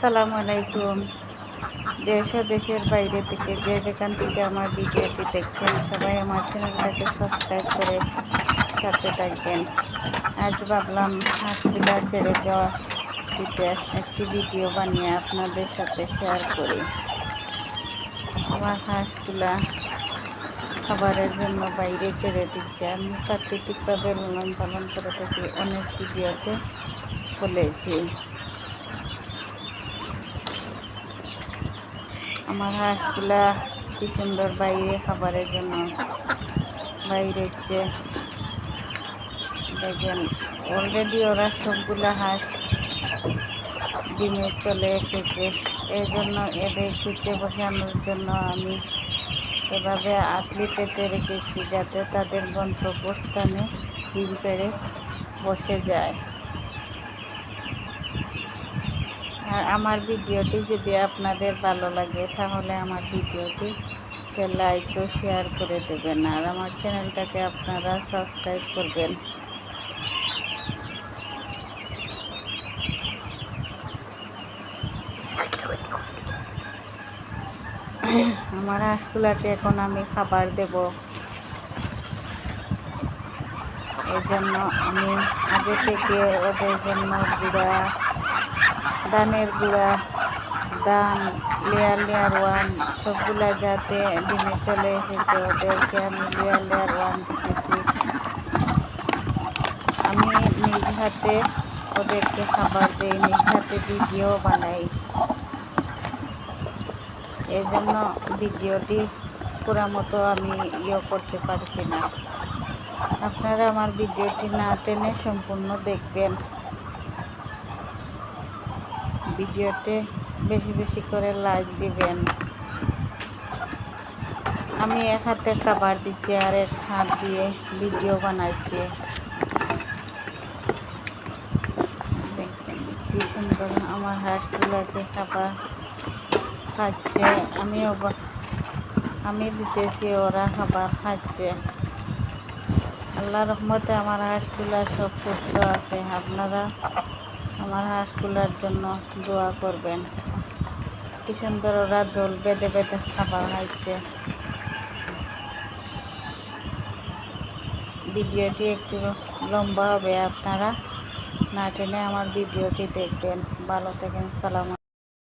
আসসালামু আলাইকুম। দেশ ও দেশের বাইরে থেকে যে যেখান থেকে আমার ভিডিওটি দেখছেন সবাই আমার চ্যানেলটাকে সাবস্ক্রাইব করে সাথে থাকবেন। আজ ভাবলাম হাঁসগুলা ছেড়ে দেওয়া দিতে একটি ভিডিও বানিয়ে আপনাদের সাথে শেয়ার করি। আমার হাঁসগুলা খাবারের জন্য বাইরে ছেড়ে দিচ্ছে। আমি প্রাকৃতিকভাবে লালন পালন করে থাকি, অনেক ভিডিওতে বলেছি। আমার হাঁসগুলা কি সুন্দর বাইরে খাবারের জন্য বাইরে দেখেন, অলরেডি ওরা সবগুলা হাঁস ডিমে চলে এসেছে। এই জন্য এদের কুচে বসানোর জন্য আমি এভাবে আঁতলি পেতে রেখেছি, যাতে তাদের গন্তব্যস্থানে ডিম পেড়ে বসে যায়। আর আমার ভিডিওটি যদি আপনাদের ভালো লাগে তাহলে আমার ভিডিওটিতে লাইক ও শেয়ার করে দেবেন, আর আমার চ্যানেলটাকে আপনারা সাবস্ক্রাইব করবেন। আমার হাঁসগুলাকে এখন আমি খাবার দেব। এই জন্য আমি আগে থেকে ওদের জন্য ধানের গুঁড়া, ধান লেয়ার 1 সবগুলা যাতে ডিমে চলে এসেছে, ওদেরকে আমি লেয়ার 1 দিতেছি। আমি নিজ হাতে ওদেরকে খাবার দিই, নিজ হাতে ভিডিও বানাই। এই জন্য ভিডিওটি পুরা মতো আমি করতে পারছি না। আপনারা আমার ভিডিওটি না টেনে সম্পূর্ণ দেখবেন। ভিডিওতে বেশি বেশি করে লাইক দিবেন। আমি এক হাতে খাবার দিচ্ছি আর এক হাত দিয়ে ভিডিও বানাচ্ছি। দেখেন কি সুন্দর আমার হাঁসগুলোকে খাবার খাচ্ছে। আমি দিতেছি, ওরা খাবার খাচ্ছে। আল্লাহর রহমতে আমার হাঁসগুলা সব সুস্থ আছে। আপনারা আমার হাঁসগুলার জন্য দোয়া করবেন। কি সুন্দর ওরা দোল বেঁধে বেঁধে খাবার খাচ্ছে। ভিডিওটি একটু লম্বা হবে, আপনারা না টেনে আমার ভিডিওটি দেখবেন। ভালো থাকেন। সালাম।